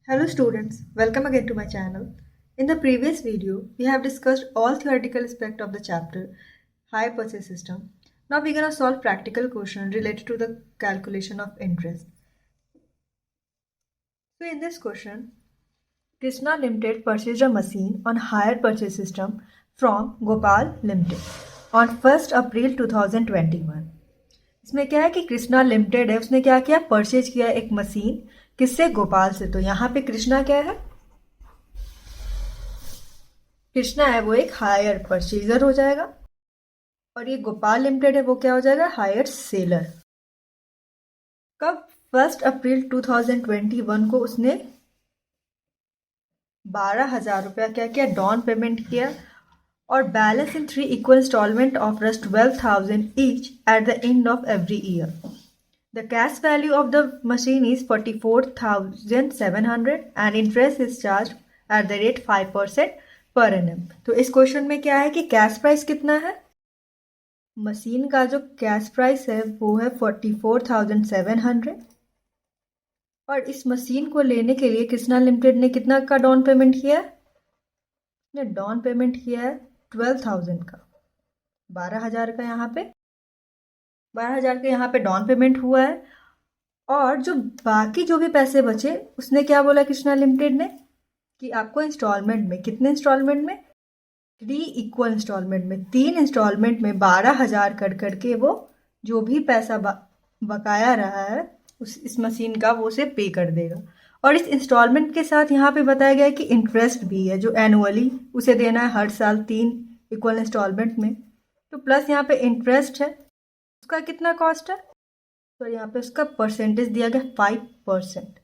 Hello students, welcome again to my channel. In the previous video, we have discussed all theoretical aspects of the chapter Hire Purchase System. Now we're going to solve practical question related to the calculation of interest. So in this question, Krishna Limited purchased a machine on hire purchase system from Gopal Limited on 1st April 2021. इसमें क्या है कि Krishna limited है, उसने क्या किया, purchase किया एक मशीन किससे, गोपाल से। तो यहाँ पे कृष्णा क्या है, कृष्णा है वो एक हायर परचेजर हो जाएगा, और ये गोपाल लिमिटेड है वो क्या हो जाएगा, हायर सेलर। कब, 1 अप्रैल 2021 को उसने 12,000 रुपया क्या किया, डाउन पेमेंट किया, और balance in 3 equal installment of rupees 12,000 each at the end of every year. The cash value of the machine is 44,700 and interest is charged at the rate 5% per annum. तो इस question में क्या है कि cash price कितना है, machine का जो कैश प्राइस है वो है 44,700, और इस मशीन को लेने के लिए कृष्णा लिमिटेड ने कितना का डाउन पेमेंट किया है, ने डाउन पेमेंट किया है 12,000 का, 12,000 का, यहाँ पे 12,000 का यहाँ पे डाउन पेमेंट हुआ है। और जो बाकी जो भी पैसे बचे उसने क्या बोला कृष्णा लिमिटेड ने कि आपको इंस्टॉलमेंट में, कितने इंस्टॉलमेंट में, 3 equal इंस्टॉलमेंट में, 3 इंस्टॉलमेंट में 12,000 कर करके वो जो भी पैसा बकाया रहा है इस मशीन का वो उसे पे कर देगा। और इस इंस्टॉलमेंट के साथ यहाँ पे बताया गया है कि इंटरेस्ट भी है जो एनुअली उसे देना है हर साल 3 इक्वल इंस्टॉलमेंट में। तो प्लस यहाँ पे इंटरेस्ट है, उसका कितना कॉस्ट है, तो यहाँ पे उसका परसेंटेज दिया गया 5%,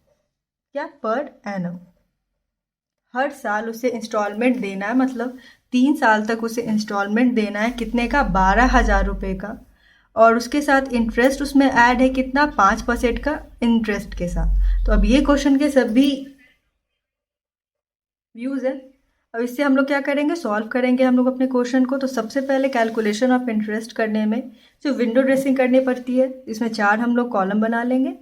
क्या, पर एनम। हर साल उसे इंस्टॉलमेंट देना है, मतलब 3 साल तक उसे इंस्टॉलमेंट देना है, कितने का, 12,000 रुपये का, और उसके साथ इंटरेस्ट उसमें ऐड है कितना, 5% का इंटरेस्ट के साथ। तो अब ये क्वेश्चन के सभी व्यूज है। अब इससे हम लोग क्या करेंगे, सॉल्व करेंगे हम लोग अपने क्वेश्चन को। तो सबसे पहले कैलकुलेशन ऑफ इंटरेस्ट करने में जो विंडो ड्रेसिंग करनी पड़ती है, इसमें 4 हम लोग कॉलम बना लेंगे।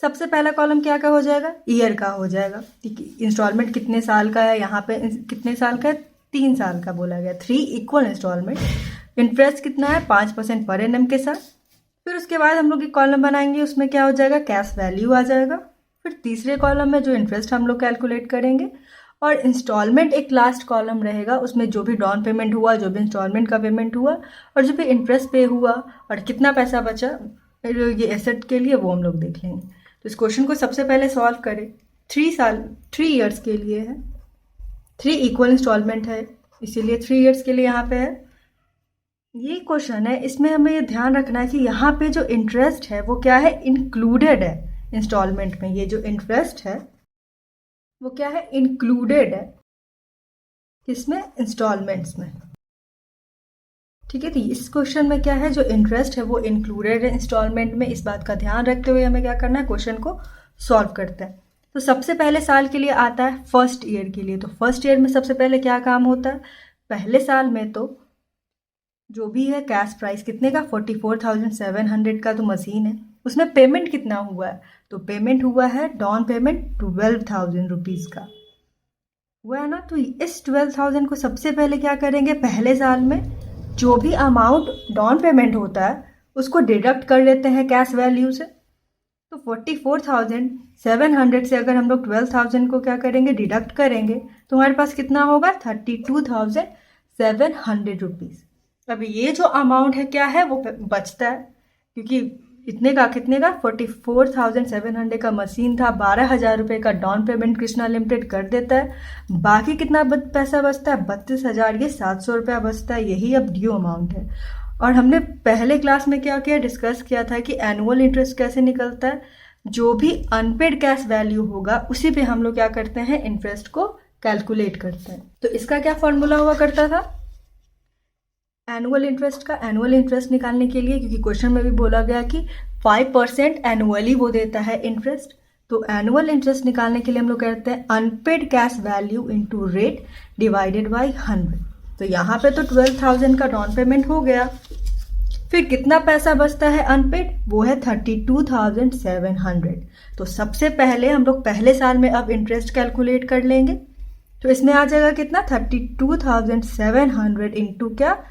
सबसे पहला कॉलम क्या का हो जाएगा, ईयर का हो जाएगा, ठीक है, इंस्टॉलमेंट कितने साल का है, यहाँ पे कितने साल का है, 3 साल का बोला गया, 3 equal इंस्टॉलमेंट। इंटरेस्ट कितना है, 5% पर एनम के साथ। फिर उसके बाद हम लोग एक कॉलम बनाएंगे, उसमें क्या हो जाएगा, कैश वैल्यू आ जाएगा। फिर तीसरे कॉलम में जो इंटरेस्ट हम लोग कैलकुलेट करेंगे, और इंस्टॉलमेंट एक लास्ट कॉलम रहेगा, उसमें जो भी डाउन पेमेंट हुआ, जो भी इंस्टॉलमेंट का पेमेंट हुआ, और जो भी इंटरेस्ट पे हुआ, और कितना पैसा बचा ये एसेट के लिए, वो हम लोग देख लेंगे। तो इस क्वेश्चन को सबसे पहले सॉल्व करें। 3 ईयर्स के लिए है, 3 equal इंस्टॉलमेंट है, इसीलिए 3 ईयर्स के लिए यहाँ पे है। ये क्वेश्चन है, इसमें हमें ये ध्यान रखना है कि यहाँ पे जो इंटरेस्ट है वो क्या है, इंक्लूडेड है इंस्टॉलमेंट में। ये जो इंटरेस्ट है वो क्या है, इंक्लूडेड है किसमें, इंस्टॉलमेंट्स में, ठीक है। तो इस क्वेश्चन में क्या है, जो इंटरेस्ट है वो इंक्लूडेड है इंस्टॉलमेंट में। इस बात का ध्यान रखते हुए हमें क्या करना है, क्वेश्चन को सॉल्व करते हैं। तो सबसे पहले साल के लिए आता है फर्स्ट ईयर के लिए। तो फर्स्ट ईयर में सबसे पहले क्या काम होता है, पहले साल में तो जो भी है कैश प्राइस कितने का, 44,700 का तो मशीन है, उसमें पेमेंट कितना हुआ है, तो पेमेंट हुआ है डाउन पेमेंट 12,000 रुपीज़ का हुआ है ना। तो इस 12,000 को सबसे पहले क्या करेंगे, पहले साल में जो भी अमाउंट डाउन पेमेंट होता है उसको डिडक्ट कर लेते हैं कैश वैल्यू से। तो 44,700 से अगर हम लोग 12,000 को क्या करेंगे, डिडक्ट करेंगे, तो हमारे पास कितना होगा, 32,700 रुपीज़। अब ये जो अमाउंट है क्या है, वो बचता है, क्योंकि इतने का कितने का, 44,700 का मशीन था, 12,000 रुपये का डाउन पेमेंट कृष्णा लिमिटेड कर देता है, बाकी कितना पैसा बचता है, 32,700 रुपया बचता है। यही अब ड्यू अमाउंट है। और हमने पहले क्लास में क्या किया, डिस्कस किया था कि एनुअल इंटरेस्ट कैसे निकलता है, जो भी अनपेड कैश वैल्यू होगा उसी पे हम लोग क्या करते हैं, इंटरेस्ट को कैलकुलेट करते हैं। तो इसका क्या फॉर्मूला हुआ करता था एनुअल इंटरेस्ट का, एनुअल इंटरेस्ट निकालने के लिए, क्योंकि क्वेश्चन में भी बोला गया कि 5% एनुअली वो देता है इंटरेस्ट। तो एनुअल इंटरेस्ट निकालने के लिए हम लोग करते हैं unpaid cash value into rate divided by 100। तो यहाँ पे तो 12,000 का डाउन पेमेंट हो गया, फिर कितना पैसा बचता है अनपेड, वो है 32,700। तो सबसे पहले हम लोग पहले साल में अब इंटरेस्ट कैलकुलेट कर लेंगे। तो इसमें आ जाएगा कितना, 32,700 इंटू क्या,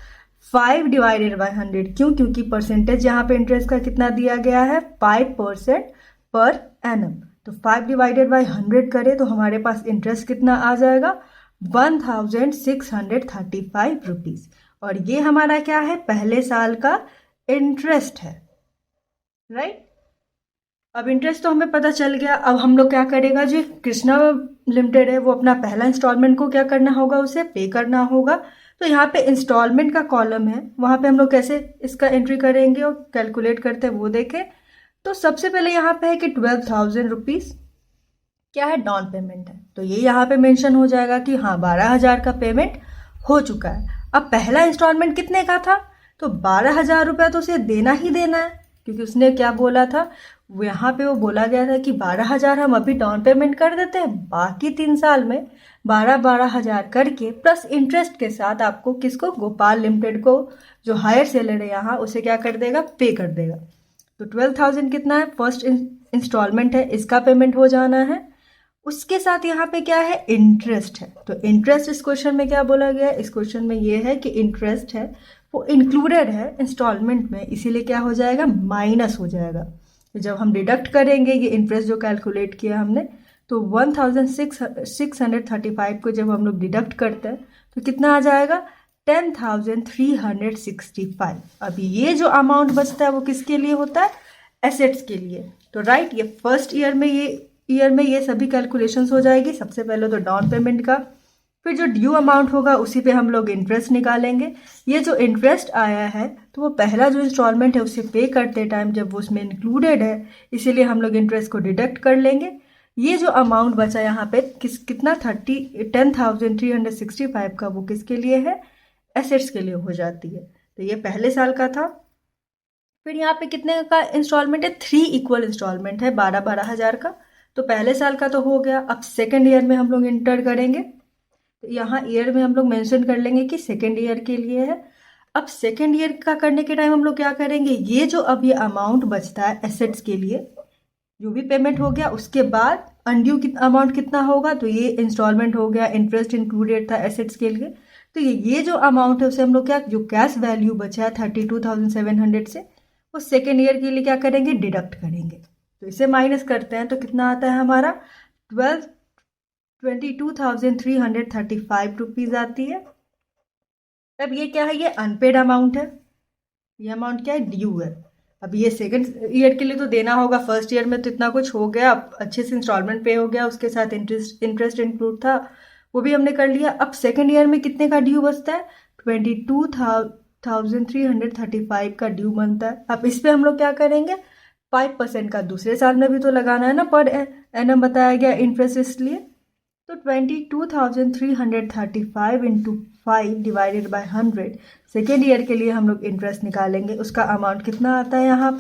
5/100। क्यों, क्योंकि परसेंटेज यहाँ पे इंटरेस्ट का कितना दिया गया है, 5% पर एनम। तो 5/100 करें तो हमारे पास इंटरेस्ट कितना आ जाएगा, 1,635 रुपीज। और ये हमारा क्या है, पहले साल का इंटरेस्ट है, राइट। अब इंटरेस्ट तो हमें पता चल गया। अब हम लोग क्या करेगा, जो कृष्णा लिमिटेड है वो अपना पहला इंस्टॉलमेंट को क्या करना होगा, उसे पे करना होगा। तो यहाँ पे इंस्टॉलमेंट का कॉलम है, वहाँ पे हम लोग कैसे इसका एंट्री करेंगे और कैलकुलेट करते हैं वो देखें। तो सबसे पहले यहाँ पे है कि 12,000 रुपीज़ क्या है, डाउन पेमेंट है। तो ये यहाँ पे मेंशन हो जाएगा कि हाँ 12,000 का पेमेंट हो चुका है। अब पहला इंस्टॉलमेंट कितने का था, तो 12,000 रुपया तो उसे देना ही देना है, क्योंकि उसने क्या बोला था, वो यहाँ पे वो बोला गया था कि 12,000 हम अभी डाउन पेमेंट कर देते हैं, बाकी 3 साल में 12,000 करके प्लस इंटरेस्ट के साथ आपको किसको, गोपाल लिमिटेड को, जो हायर सेलर है यहाँ, उसे क्या कर देगा, पे कर देगा। तो 12,000 कितना है, फर्स्ट इंस्टॉलमेंट है, इसका पेमेंट हो जाना है। उसके साथ यहाँ पे क्या है, इंटरेस्ट है। तो इंटरेस्ट इस क्वेश्चन में क्या बोला गया है, इस क्वेश्चन में ये है कि इंटरेस्ट है वो इंक्लूडेड है इंस्टॉलमेंट में, इसीलिए क्या हो जाएगा, माइनस हो जाएगा। तो जब हम डिडक्ट करेंगे ये इंटरेस्ट जो कैलकुलेट किया हमने, तो 1,635 को जब हम लोग डिडक्ट करते हैं तो कितना आ जाएगा, 10,365। अभी ये जो अमाउंट बचता है वो किसके लिए होता है, एसेट्स के लिए। तो राइट, ये फर्स्ट ईयर में ये सभी कैलकुलेशंस हो जाएगी। सबसे पहले तो डाउन पेमेंट का, फिर जो ड्यू अमाउंट होगा उसी पे हम लोग इंटरेस्ट निकालेंगे। ये जो इंटरेस्ट आया है तो वो पहला जो इंस्टॉलमेंट है उसे पे करते टाइम जब वो उसमें इंक्लूडेड है, इसीलिए हम लोग इंटरेस्ट को डिडक्ट कर लेंगे। ये जो अमाउंट बचा यहाँ पे कितना, 10,365 का, वो किसके लिए है, एसेट्स के लिए हो जाती है। तो ये पहले साल का था। फिर यहाँ पे कितने का इंस्टॉलमेंट है, 3 इक्वल इंस्टॉलमेंट है, 12,000 का। तो पहले साल का तो हो गया। अब सेकेंड ईयर में हम लोग इंटर करेंगे, तो यहाँ ईयर में हम लोग मेंशन कर लेंगे कि सेकेंड ईयर के लिए है। अब सेकेंड ईयर का करने के टाइम हम लोग क्या करेंगे, ये जो अब ये अमाउंट बचता है एसेट्स के लिए, जो भी पेमेंट हो गया उसके बाद अनड्यू अमाउंट कितना होगा, तो ये इंस्टॉलमेंट हो गया, इंटरेस्ट इंक्लूडेड था एसेट्स के लिए। तो ये जो अमाउंट है उसे हम लोग क्या, जो कैश वैल्यू बचा है 32,700 से, वो सेकेंड ईयर के लिए क्या करेंगे, डिडक्ट करेंगे। तो इसे माइनस करते हैं तो कितना आता है हमारा, 22,335 रुपीज़ आती है। अब ये क्या है, ये अनपेड अमाउंट है, ये अमाउंट क्या है, ड्यू है। अब ये सेकंड ईयर के लिए तो देना होगा, फर्स्ट ईयर में तो इतना कुछ हो गया, अच्छे से इंस्टॉलमेंट पे हो गया, उसके साथ इंटरेस्ट इंक्लूड था, वो भी हमने कर लिया। अब सेकंड ईयर में कितने का ड्यू बचता है, 22,335 का ड्यू बनता है। अब इस पर हम लोग क्या करेंगे, 5% का दूसरे साल में भी तो लगाना है ना, पर एनम बताया गया इंटरेस्ट, इसलिए तो 22,335 into 5 divided by 100, second year के लिए हम लोग इंटरेस्ट निकालेंगे। उसका अमाउंट कितना आता है यहाँ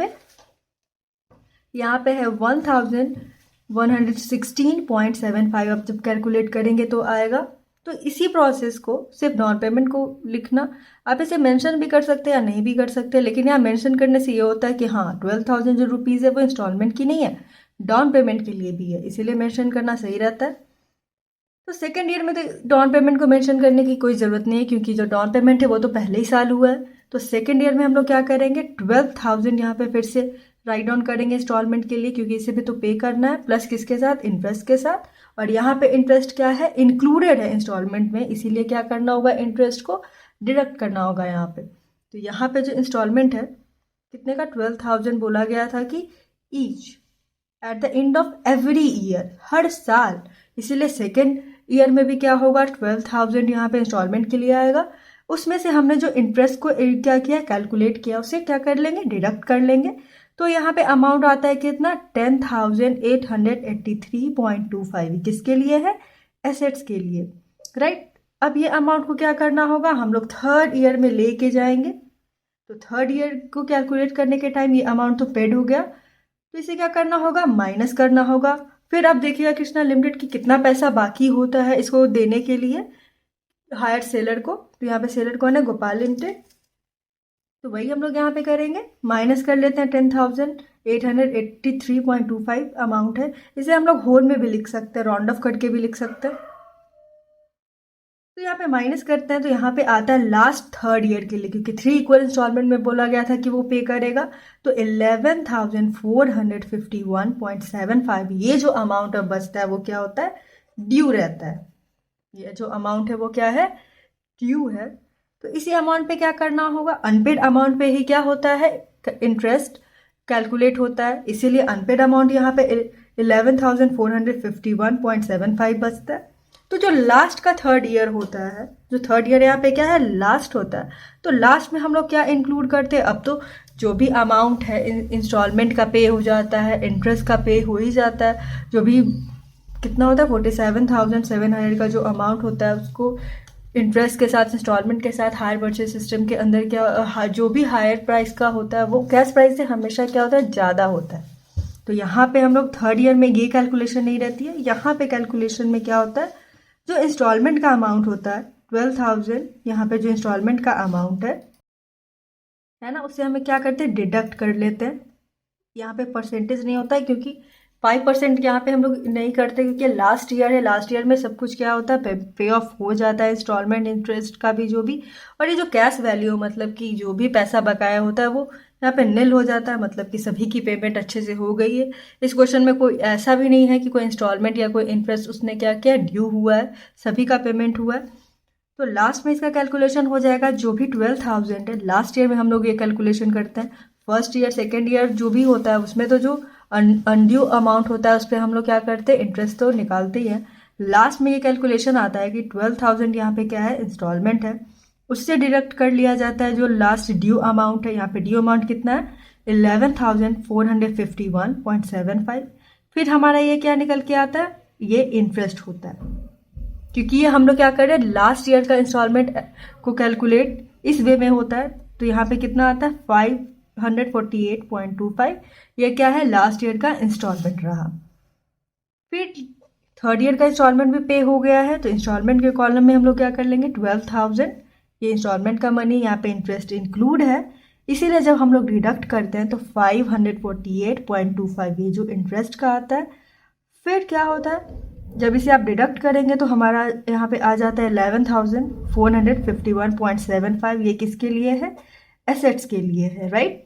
पे है 1,116.75। अब जब कैलकुलेट करेंगे तो आएगा। तो इसी प्रोसेस को सिर्फ डाउन पेमेंट को लिखना, आप इसे मेंशन भी कर सकते हैं या नहीं भी कर सकते, लेकिन यहाँ मेंशन करने से ये होता है कि हाँ 12,000 जो रुपीज़ है वो इंस्टॉलमेंट की नहीं है, डाउन पेमेंट के लिए भी है, इसीलिए मेंशन करना सही रहता है। तो सेकेंड ईयर में तो डाउन पेमेंट को मेंशन करने की कोई ज़रूरत नहीं है, क्योंकि जो डाउन पेमेंट है वो तो पहले ही साल हुआ है। तो सेकेंड ईयर में हम लोग क्या करेंगे, 12,000 यहाँ पे फिर से राइट डाउन करेंगे इंस्टॉलमेंट के लिए, क्योंकि इसे भी तो पे करना है, प्लस किसके साथ, इंटरेस्ट के साथ। और यहाँ पे इंटरेस्ट क्या है, इंक्लूडेड है इंस्टॉलमेंट में, इसीलिए क्या करना होगा, इंटरेस्ट को डिडक्ट करना होगा यहाँ पे। तो यहाँ पे जो इंस्टॉलमेंट है कितने का, 12,000 बोला गया था कि each at the end of every year, हर साल, इसीलिए सेकेंड ईयर में भी क्या होगा, 12,000 यहाँ पे इंस्टॉलमेंट के लिए आएगा। उसमें से हमने जो इंटरेस्ट को क्या किया, कैलकुलेट किया, उसे क्या कर लेंगे, डिडक्ट कर लेंगे। तो यहाँ पे अमाउंट आता है कितना, 10,883.25, किसके लिए है, एसेट्स के लिए, राइट। अब ये अमाउंट को क्या करना होगा, हम लोग थर्ड ईयर में लेके जाएंगे। तो थर्ड ईयर को कैलकुलेट करने के टाइम ये अमाउंट तो पेड हो गया, तो इसे क्या करना होगा, माइनस करना होगा। फिर आप देखिएगा कृष्णा लिमिटेड की कितना पैसा बाकी होता है इसको देने के लिए हायर सेलर को। तो यहाँ पे सेलर कौन है, गोपाल लिमिटेड। तो वही हम लोग यहाँ पे करेंगे, माइनस कर लेते हैं 10,883.25 अमाउंट है। इसे हम लोग होल में भी लिख सकते हैं, राउंड ऑफ करके भी लिख सकते हैं। तो यहाँ पे माइनस करते हैं तो यहाँ पे आता है लास्ट थर्ड ईयर के लिए, क्योंकि 3 इक्वल इंस्टॉलमेंट में बोला गया था कि वो पे करेगा। तो 11,451.75 ये जो अमाउंट अब बचता है वो क्या होता है, ड्यू रहता है। ये जो अमाउंट है वो क्या है, ड्यू है। तो इसी अमाउंट पे क्या करना होगा, अनपेड अमाउंट पे ही क्या होता है, इंटरेस्ट कैलकुलेट होता है, इसीलिए अनपेड अमाउंट यहाँ पे 11,451.75 बचता है। तो जो लास्ट का थर्ड ईयर होता है, जो थर्ड ईयर यहाँ पे क्या है, लास्ट होता है, तो लास्ट में हम लोग क्या इंक्लूड करते हैं, अब तो जो भी अमाउंट है इंस्टॉलमेंट का पे हो जाता है, इंटरेस्ट का पे हो ही जाता है, जो भी कितना होता है 47,700 का जो अमाउंट होता है उसको इंटरेस्ट के साथ, इंस्टॉलमेंट के साथ, हायर परचेज सिस्टम के अंदर क्या जो भी हायर प्राइस का होता है वो कैश प्राइस से हमेशा क्या होता है, ज़्यादा होता है। तो यहाँ पे हम लोग थर्ड ईयर में ये कैलकुलेशन नहीं रहती है, यहाँ पे कैलकुलेशन में क्या होता है, जो इंस्टॉलमेंट का अमाउंट होता है 12,000, यहाँ पे जो इंस्टॉलमेंट का अमाउंट है ना, उससे हमें क्या करते हैं, डिडक्ट कर लेते हैं। यहाँ पे परसेंटेज नहीं होता है क्योंकि 5% यहाँ पे हम लोग नहीं करते, क्योंकि लास्ट ईयर है, लास्ट ईयर में सब कुछ क्या होता है, पे ऑफ हो जाता है, इंस्टॉलमेंट इंटरेस्ट का भी जो भी, और ये जो कैश वैल्यू मतलब कि जो भी पैसा बकाया होता है वो यहाँ पे निल हो जाता है, मतलब कि सभी की पेमेंट अच्छे से हो गई है। इस क्वेश्चन में कोई ऐसा भी नहीं है कि कोई इंस्टॉलमेंट या कोई इंटरेस्ट उसने क्या किया, ड्यू हुआ है, सभी का पेमेंट हुआ है। तो लास्ट में इसका कैलकुलेशन हो जाएगा, जो भी 12,000 है, लास्ट ईयर में हम लोग ये कैलकुलेशन करते हैं, फर्स्ट ईयर सेकेंड ईयर जो भी होता है उसमें तो जो अनड्यू अमाउंट होता है उस पर हम लोग क्या करते हैं, इंटरेस्ट तो निकालते ही हैं। लास्ट में ये कैलकुलेशन आता है कि 12,000 यहाँ पे क्या है, इंस्टॉलमेंट है, उससे डिडक्ट कर लिया जाता है जो लास्ट ड्यू अमाउंट है। यहाँ पे ड्यू अमाउंट कितना है, 11,451.75। फिर हमारा ये क्या निकल के आता है, ये इंटरेस्ट होता है, क्योंकि ये हम लोग क्या कर रहे हैं, लास्ट ईयर का इंस्टॉलमेंट को कैलकुलेट इस वे में होता है। तो यहाँ पे कितना आता है, 548.25, ये क्या है, लास्ट ईयर का इंस्टॉलमेंट रहा। फिर थर्ड ईयर का इंस्टॉलमेंट भी पे हो गया है, तो इंस्टॉलमेंट के कॉलम में हम लोग क्या कर लेंगे, 12,000 ये इंस्टॉलमेंट का मनी, यहाँ पे इंटरेस्ट इंक्लूड है, इसीलिए जब हम लोग डिडक्ट करते हैं तो 548.25 ये जो इंटरेस्ट का आता है। फिर क्या होता है, जब इसे आप डिडक्ट करेंगे तो हमारा यहाँ पे आ जाता है 11,451.75, ये किसके लिए है, एसेट्स के लिए है, राइट।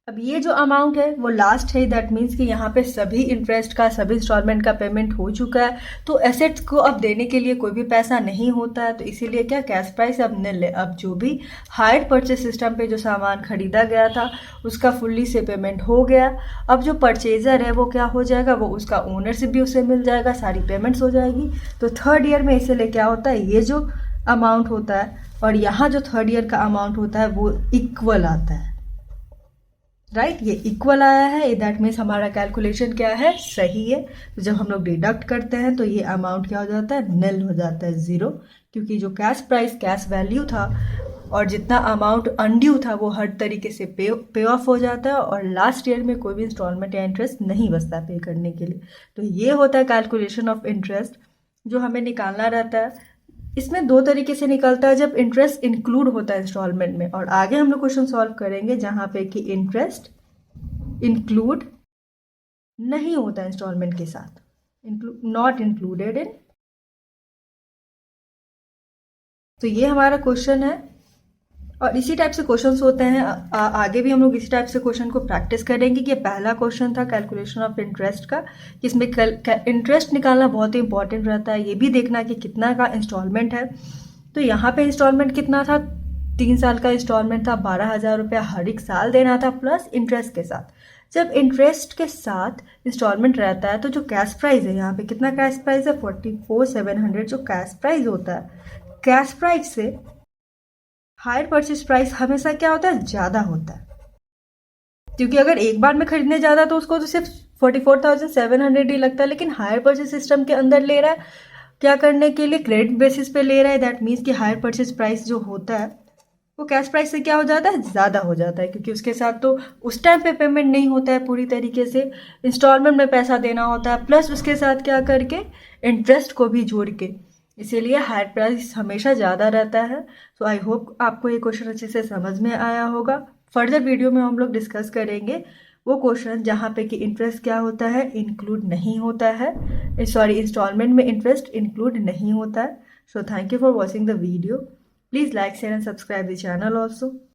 अब ये जो अमाउंट है वो लास्ट है, दैट मीन्स कि यहाँ पे सभी इंटरेस्ट का, सभी इंस्टॉलमेंट का पेमेंट हो चुका है, तो एसेट्स को अब देने के लिए कोई भी पैसा नहीं होता है, तो इसीलिए क्या, कैश प्राइस अब निल है। अब जो भी हायर परचेज सिस्टम पे जो सामान खरीदा गया था उसका फुल्ली से पेमेंट हो गया। अब जो परचेजर है वो क्या हो जाएगा, वो उसका ओनरशिप भी उसे मिल जाएगा, सारी पेमेंट्स हो जाएगी। तो थर्ड ईयर में इसीलिए क्या होता है, ये जो अमाउंट होता है और यहाँ जो थर्ड ईयर का अमाउंट होता है वो इक्वल आता है, राइट ये इक्वल आया है, दैट मीन्स हमारा कैलकुलेशन क्या है, सही है। तो जब हम लोग डिडक्ट करते हैं तो ये अमाउंट क्या हो जाता है, निल हो जाता है, ज़ीरो, क्योंकि जो कैश प्राइस, कैश वैल्यू था और जितना अमाउंट अनड्यू था वो हर तरीके से पे ऑफ हो जाता है, और लास्ट ईयर में कोई भी इंस्टॉलमेंट या इंटरेस्ट नहीं बचता पे करने के लिए। तो ये होता है कैलकुलेशन ऑफ इंटरेस्ट जो हमें निकालना रहता है। इसमें दो तरीके से निकलता है, जब इंटरेस्ट इंक्लूड होता है इंस्टॉलमेंट में, और आगे हम लोग क्वेश्चन सॉल्व करेंगे जहाँ पे कि इंटरेस्ट इंक्लूड नहीं होता इंस्टॉलमेंट के साथ, नॉट इंक्लूडेड इन। तो ये हमारा क्वेश्चन है, और इसी टाइप से क्वेश्चंस होते हैं। आगे भी हम लोग इसी टाइप से क्वेश्चन को प्रैक्टिस करेंगे। कि पहला क्वेश्चन था कैलकुलेशन ऑफ इंटरेस्ट का, कि इसमें इंटरेस्ट निकालना बहुत ही इंपॉर्टेंट रहता है, ये भी देखना कि कितना का इंस्टॉलमेंट है। तो यहाँ पे इंस्टॉलमेंट कितना था, 3 साल का इंस्टॉलमेंट था, 12,000 रुपया हर एक साल देना था, प्लस इंटरेस्ट के साथ। जब इंटरेस्ट के साथ इंस्टॉलमेंट रहता है तो जो कैश प्राइस है, यहाँ पे कितना कैश प्राइस है, 44,700 जो कैश प्राइस होता है, कैश प्राइस से हायर परचेज प्राइस हमेशा क्या होता है, ज़्यादा होता है। क्योंकि अगर एक बार में खरीदने ज़्यादा तो उसको तो सिर्फ 44,700 ही लगता है, लेकिन हायर परचेज सिस्टम के अंदर ले रहा है क्या करने के लिए, क्रेडिट बेसिस पे ले रहा है, दैट मीन्स कि हायर परचेज प्राइस जो होता है वो कैश प्राइस से क्या हो जाता है, ज़्यादा हो जाता है, क्योंकि उसके साथ तो उस टाइम पे पेमेंट नहीं होता है पूरी तरीके से, इंस्टॉलमेंट में पैसा देना होता है, प्लस उसके साथ क्या करके इंटरेस्ट को भी जोड़ के। इसीलिए हायर प्राइस हमेशा ज़्यादा रहता है। सो आई होप आपको ये क्वेश्चन अच्छे से समझ में आया होगा। फर्दर वीडियो में हम लोग डिस्कस करेंगे वो क्वेश्चन जहाँ पे कि इंटरेस्ट क्या होता है, इंक्लूड नहीं होता है, सॉरी इंस्टॉलमेंट में इंटरेस्ट इंक्लूड नहीं होता है। So thank you for watching the video. Please like share and subscribe the channel also.